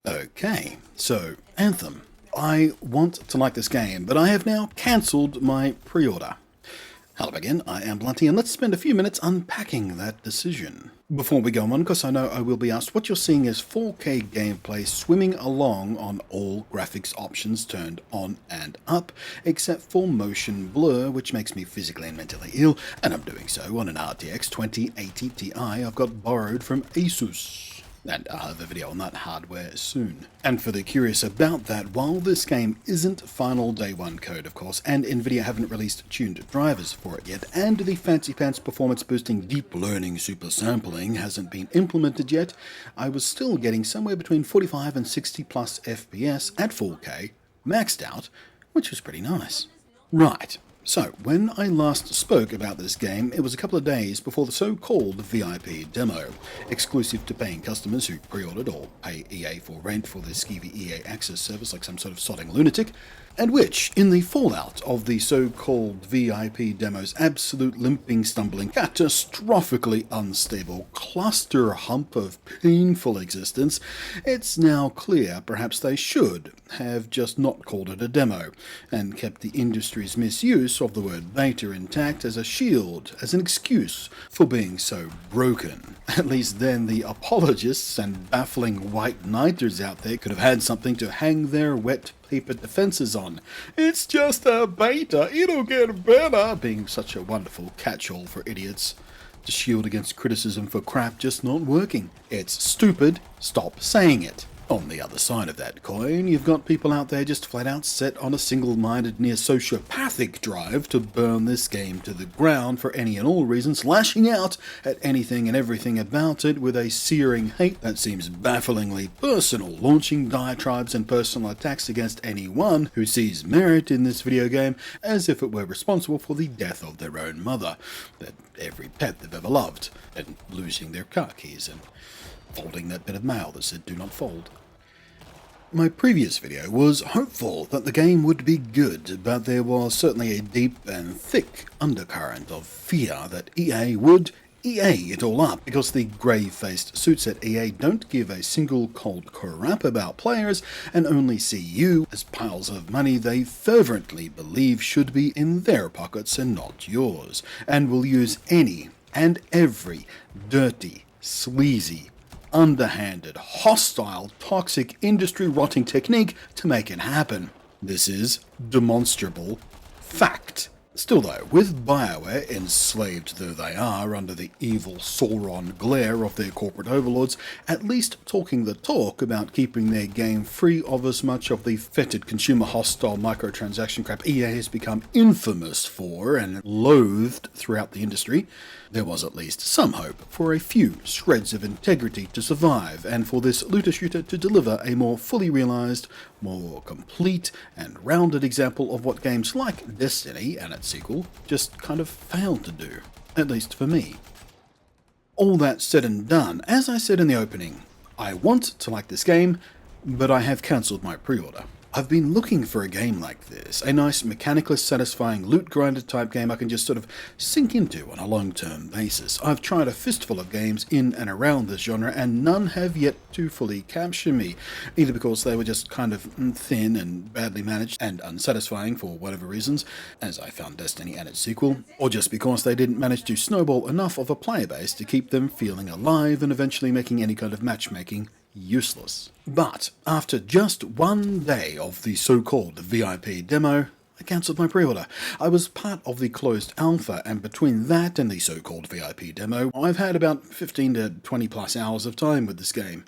Okay, so Anthem. I want to like this game, but I have now cancelled my pre-order. Hello again, I am Blunty, and let's spend a few minutes unpacking that decision. Before we go on, because I know I will be asked, what you're seeing is 4K gameplay swimming along on all graphics options turned on and up, except for motion blur, which makes me physically and mentally ill, and I'm doing so on an RTX 2080 Ti I've got borrowed from ASUS. And I'll have a video on that hardware soon. And for the curious about that, while this game isn't final day one code, of course, and Nvidia haven't released tuned drivers for it yet, and the fancy pants performance boosting deep learning super sampling hasn't been implemented yet, I was still getting somewhere between 45 and 60 plus FPS at 4K, maxed out, which was pretty nice. Right. So, when I last spoke about this game, it was a couple of days before the so-called VIP demo, exclusive to paying customers who pre-ordered or pay EA for rent for their skeevy EA access service like some sort of sodding lunatic, and which, in the fallout of the so-called VIP demo's absolute limping, stumbling, catastrophically unstable cluster hump of painful existence, it's now clear perhaps they should have just not called it a demo, and kept the industry's misuse of the word beta intact as a shield, as an excuse for being so broken. At least then the apologists and baffling white knighters out there could have had something to hang their wet paper defenses on. It's just a beta, it'll get better, being such a wonderful catch-all for idiots to shield against criticism for crap just not working. It's stupid, stop saying it. On the other side of that coin, you've got people out there just flat out set on a single-minded, near sociopathic drive to burn this game to the ground for any and all reasons, lashing out at anything and everything about it with a searing hate that seems bafflingly personal, launching diatribes and personal attacks against anyone who sees merit in this video game as if it were responsible for the death of their own mother, that every pet they've ever loved, and losing their car keys and folding that bit of mail that said do not fold. My previous video was hopeful that the game would be good, but there was certainly a deep and thick undercurrent of fear that EA would EA it all up, because the grey-faced suits at EA don't give a single cold crap about players and only see you as piles of money they fervently believe should be in their pockets and not yours, and will use any and every dirty, sleazy, underhanded, hostile, toxic, industry-rotting technique to make it happen. This is demonstrable fact. Still though, with BioWare, enslaved though they are under the evil Sauron glare of their corporate overlords, at least talking the talk about keeping their game free of as much of the fetid consumer hostile microtransaction crap EA has become infamous for and loathed throughout the industry, there was at least some hope for a few shreds of integrity to survive, and for this looter-shooter to deliver a more fully realised, more complete and rounded example of what games like Destiny and its sequel just kind of failed to do, at least for me. All that said and done, as I said in the opening, I want to like this game, but I have cancelled my pre-order. I've been looking for a game like this, a nice mechanically satisfying loot grinder type game I can just sort of sink into on a long-term basis. I've tried a fistful of games in and around this genre, and none have yet to fully capture me, either because they were just kind of thin and badly managed and unsatisfying for whatever reasons, as I found Destiny and its sequel, or just because they didn't manage to snowball enough of a player base to keep them feeling alive and eventually making any kind of matchmaking useless. But after just one day of the so-called VIP demo, I cancelled my pre-order. I was part of the closed alpha, and between that and the so-called VIP demo, I've had about 15 to 20 plus hours of time with this game.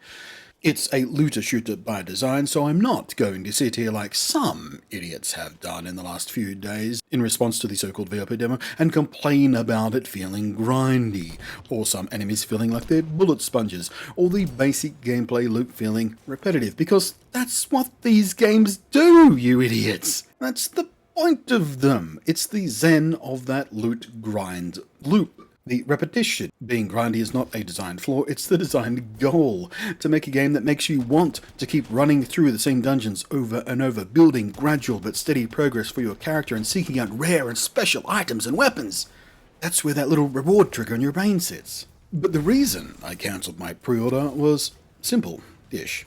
It's a looter-shooter by design, so I'm not going to sit here like some idiots have done in the last few days in response to the so-called VIP demo and complain about it feeling grindy, or some enemies feeling like they're bullet sponges, or the basic gameplay loop feeling repetitive, because that's what these games do, you idiots! That's the point of them. It's the zen of that loot grind loop. The repetition being grindy is not a design flaw, it's the design goal, to make a game that makes you want to keep running through the same dungeons over and over, building gradual but steady progress for your character and seeking out rare and special items and weapons. That's where that little reward trigger in your brain sits. But the reason I cancelled my pre-order was simple-ish.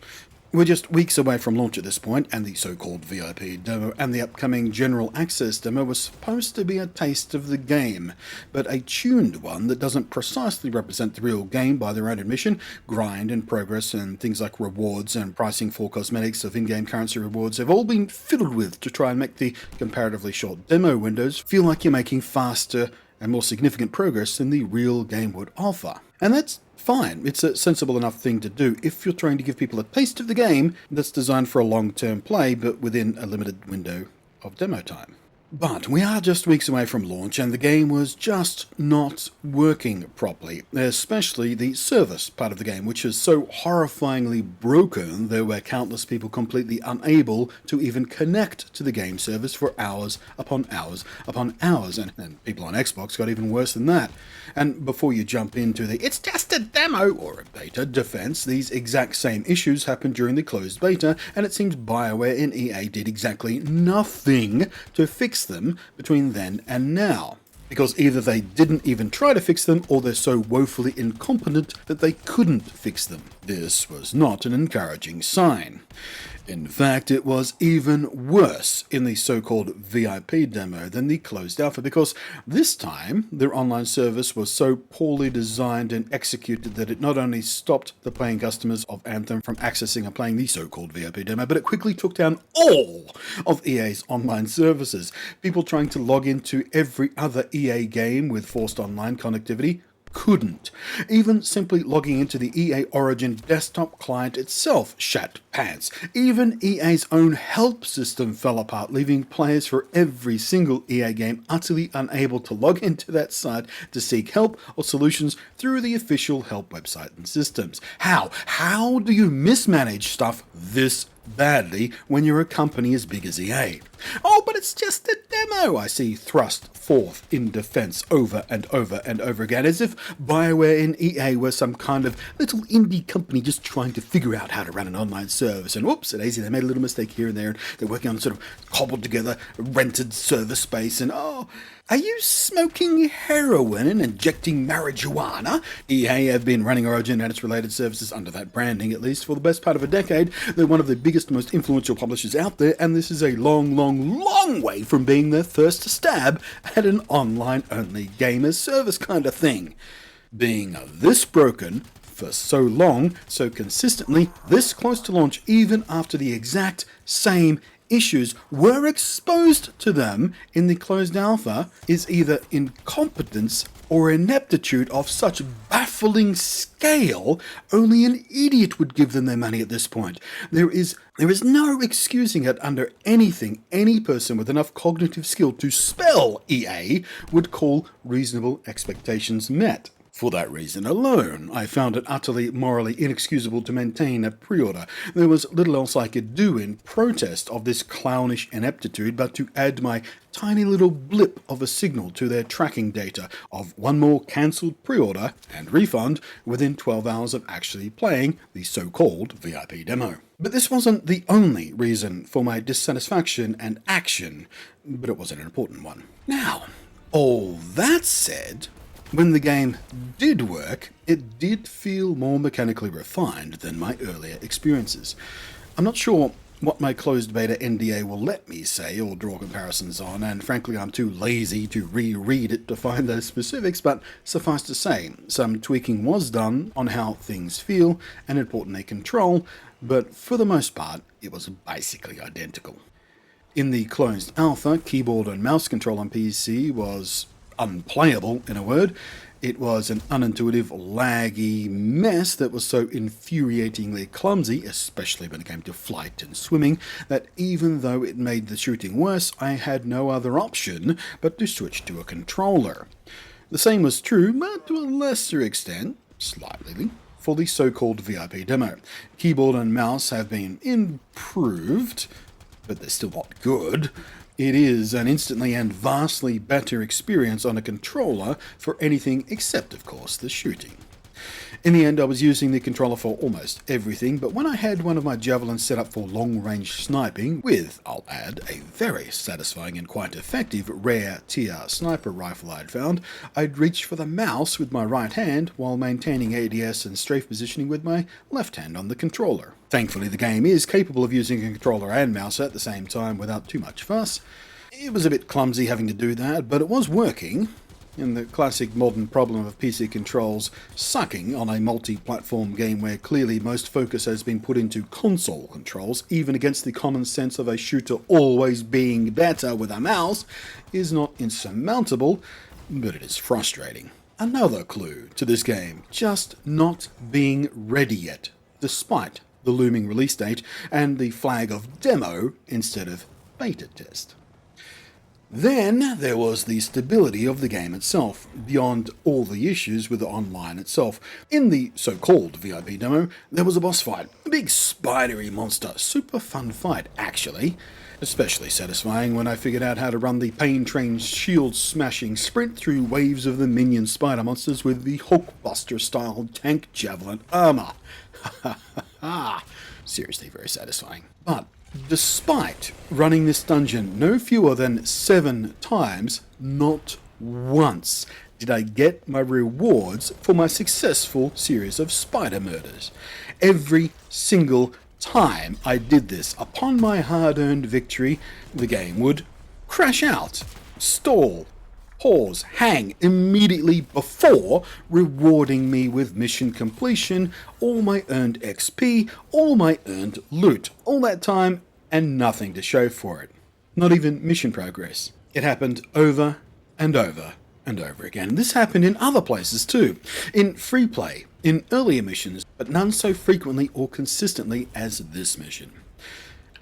We're just weeks away from launch at this point, and the so-called VIP demo and the upcoming general access demo was supposed to be a taste of the game, but a tuned one that doesn't precisely represent the real game by their own admission. Grind and progress and things like rewards and pricing for cosmetics of in-game currency rewards have all been fiddled with to try and make the comparatively short demo windows feel like you're making faster and more significant progress than the real game would offer. And that's fine. It's a sensible enough thing to do if you're trying to give people a taste of the game that's designed for a long-term play, but within a limited window of demo time. But we are just weeks away from launch, and the game was just not working properly, especially the service part of the game, which is so horrifyingly broken there were countless people completely unable to even connect to the game service for hours upon hours upon hours, and people on Xbox got even worse than that. And before you jump into the "it's just a demo" or a beta defense, these exact same issues happened during the closed beta, and it seems BioWare and EA did exactly nothing to fix them between then and now. Because either they didn't even try to fix them, or they're so woefully incompetent that they couldn't fix them. This was not an encouraging sign. In fact, it was even worse in the so-called VIP demo than the closed alpha, because this time their online service was so poorly designed and executed that it not only stopped the paying customers of Anthem from accessing and playing the so-called VIP demo, but it quickly took down all of EA's online services. People trying to log into every other EA game with forced online connectivity couldn't. Even simply logging into the EA Origin desktop client itself shat pants. Even EA's own help system fell apart, leaving players for every single EA game utterly unable to log into that site to seek help or solutions through the official help website and systems. How do you mismanage stuff this badly when you're a company as big as EA? Oh, but it's just a demo, I see thrust forth in defense over and over and over again, as if BioWare and EA were some kind of little indie company just trying to figure out how to run an online service, and whoops, at AZ they made a little mistake here and there, and they're working on sort of cobbled together rented server space, and oh, are you smoking heroin and injecting marijuana? EA have been running Origin and its related services under that branding at least for the best part of a decade. They're one of the biggest, most influential publishers out there, and this is a long way from being their first stab at an online-only game as service kind of thing. Being this broken for so long, so consistently, this close to launch, even after the exact same issues were exposed to them in the closed alpha, is either incompetence or ineptitude of such baffling scale only an idiot would give them their money at this point. There is no excusing it under anything any person with enough cognitive skill to spell EA would call reasonable expectations met. For that reason alone, I found it utterly morally inexcusable to maintain a pre-order. There was little else I could do in protest of this clownish ineptitude but to add my tiny little blip of a signal to their tracking data of one more cancelled pre-order and refund within 12 hours of actually playing the so-called VIP demo. But this wasn't the only reason for my dissatisfaction and action, but it was an important one. Now, all that said, when the game did work, it did feel more mechanically refined than my earlier experiences. I'm not sure what my closed beta NDA will let me say or draw comparisons on, and frankly I'm too lazy to reread it to find those specifics, but suffice to say, some tweaking was done on how things feel and importantly control, but for the most part, it was basically identical. In the closed alpha, keyboard and mouse control on PC was unplayable, in a word. It was an unintuitive, laggy mess that was so infuriatingly clumsy, especially when it came to flight and swimming, that even though it made the shooting worse, I had no other option but to switch to a controller. The same was true, but to a lesser extent, slightly, for the so-called VIP demo. Keyboard and mouse have been improved, but they're still not good. It is an instantly and vastly better experience on a controller for anything except, of course, the shooting. In the end, I was using the controller for almost everything, but when I had one of my javelins set up for long-range sniping, with, I'll add, a very satisfying and quite effective rare tier sniper rifle I'd found, I'd reach for the mouse with my right hand while maintaining ADS and strafe positioning with my left hand on the controller. Thankfully, the game is capable of using a controller and mouse at the same time without too much fuss. It was a bit clumsy having to do that, but it was working. And the classic modern problem of PC controls sucking on a multi-platform game where clearly most focus has been put into console controls, even against the common sense of a shooter always being better with a mouse, is not insurmountable, but it is frustrating. Another clue to this game, just not being ready yet, despite the looming release date and the flag of demo instead of beta test. Then there was the stability of the game itself, beyond all the issues with the online itself. In the so-called VIP demo, there was a boss fight, a big spidery monster, super fun fight actually, especially satisfying when I figured out how to run the Pain Train shield-smashing sprint through waves of the minion spider monsters with the Hulkbuster-style tank javelin armor. Seriously very satisfying. But despite running this dungeon no fewer than 7 times, not once did I get my rewards for my successful series of spider murders. Every single time I did this, upon my hard-earned victory, the game would crash out, stall, pause, hang immediately before rewarding me with mission completion, all my earned XP, all my earned loot, all that time and nothing to show for it. Not even mission progress. It happened over and over and over again. This happened in other places too, in free play, in earlier missions, but none so frequently or consistently as this mission.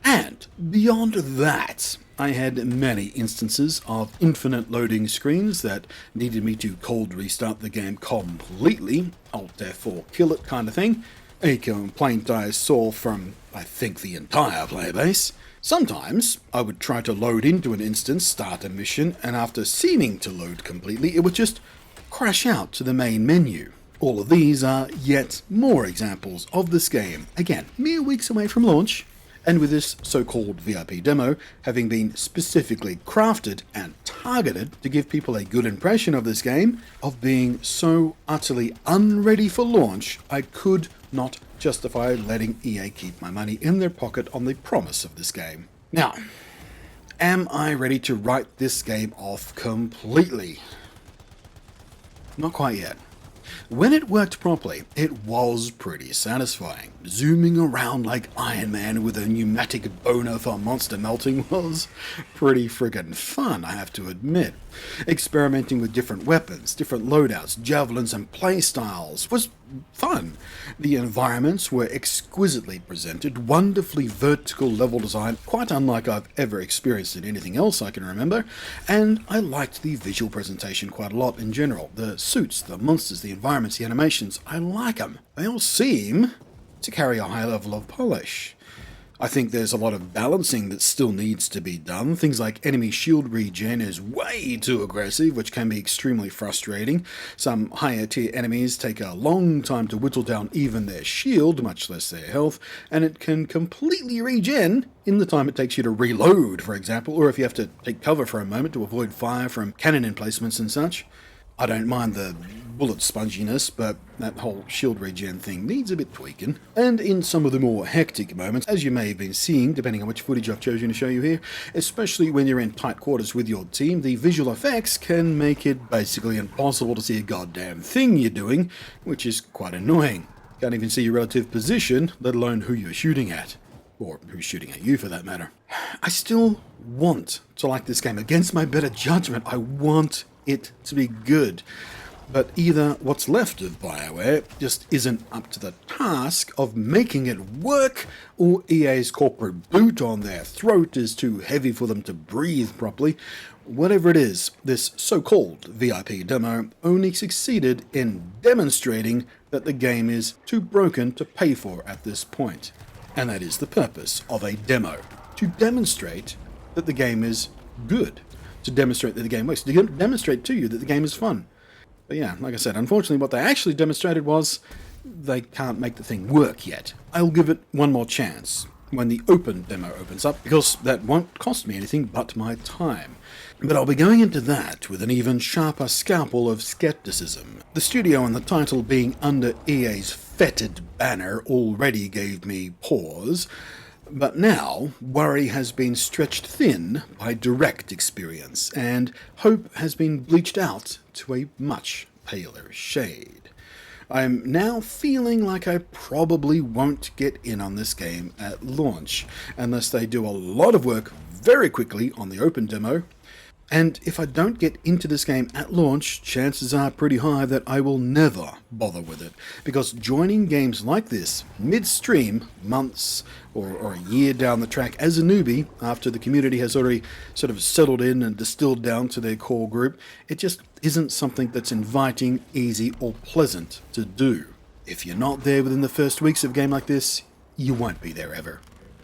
And beyond that, I had many instances of infinite loading screens that needed me to cold restart the game completely, Alt F4 kill it kind of thing, a complaint I saw from, I think, the entire player base. Sometimes I would try to load into an instance, start a mission, and after seeming to load completely, it would just crash out to the main menu. All of these are yet more examples of this game, again, mere weeks away from launch, and with this so-called VIP demo having been specifically crafted and targeted to give people a good impression of this game, of being so utterly unready for launch, I could not justify letting EA keep my money in their pocket on the promise of this game. Now, am I ready to write this game off completely? Not quite yet. When it worked properly, it was pretty satisfying. Zooming around like Iron Man with a pneumatic boner for monster melting was pretty friggin' fun, I have to admit. Experimenting with different weapons, different loadouts, javelins and playstyles was fun. The environments were exquisitely presented, wonderfully vertical level design, quite unlike I've ever experienced in anything else I can remember, and I liked the visual presentation quite a lot in general. The suits, the monsters, the environments, the animations, I like them. They all seem to carry a high level of polish. I think there's a lot of balancing that still needs to be done. Things like enemy shield regen is way too aggressive, which can be extremely frustrating. Some higher tier enemies take a long time to whittle down even their shield, much less their health, and it can completely regen in the time it takes you to reload, for example, or if you have to take cover for a moment to avoid fire from cannon emplacements and such. I don't mind the bullet sponginess, but that whole shield regen thing needs a bit tweaking. And in some of the more hectic moments, as you may have been seeing, depending on which footage I've chosen to show you here, especially when you're in tight quarters with your team, the visual effects can make it basically impossible to see a goddamn thing you're doing, which is quite annoying. Can't even see your relative position, let alone who you're shooting at. Or who's shooting at you, for that matter. I still want to like this game. Against my better judgment, I want it to be good. But either what's left of BioWare just isn't up to the task of making it work, or EA's corporate boot on their throat is too heavy for them to breathe properly. Whatever it is, this so-called VIP demo only succeeded in demonstrating that the game is too broken to pay for at this point. And that is the purpose of a demo. To demonstrate that the game is good. To demonstrate that the game works. To demonstrate to you that the game is fun. But yeah, like I said, unfortunately what they actually demonstrated was they can't make the thing work yet. I'll give it one more chance when the open demo opens up, because that won't cost me anything but my time. But I'll be going into that with an even sharper scalpel of skepticism. The studio and the title being under EA's fetid banner already gave me pause, but now worry has been stretched thin by direct experience, and hope has been bleached out to a much paler shade. I'm now feeling like I probably won't get in on this game at launch, unless they do a lot of work very quickly on the open demo. And if I don't get into this game at launch, chances are pretty high that I will never bother with it, because joining games like this midstream, months or a year down the track as a newbie, after the community has already sort of settled in and distilled down to their core group, it just isn't something that's inviting, easy, or pleasant to do. If you're not there within the first weeks of a game like this, you won't be there ever.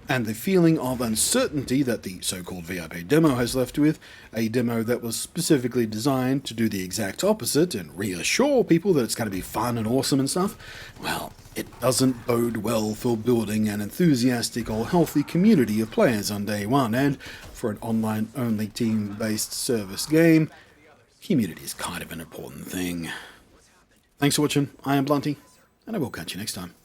And the feeling of uncertainty that the so-called VIP demo has left with, a demo that was specifically designed to do the exact opposite and reassure people that it's going to be fun and awesome and stuff, well, it doesn't bode well for building an enthusiastic or healthy community of players on day one, and for an online-only team-based service game, community is kind of an important thing. Thanks for watching, I am Blunty, and I will catch you next time.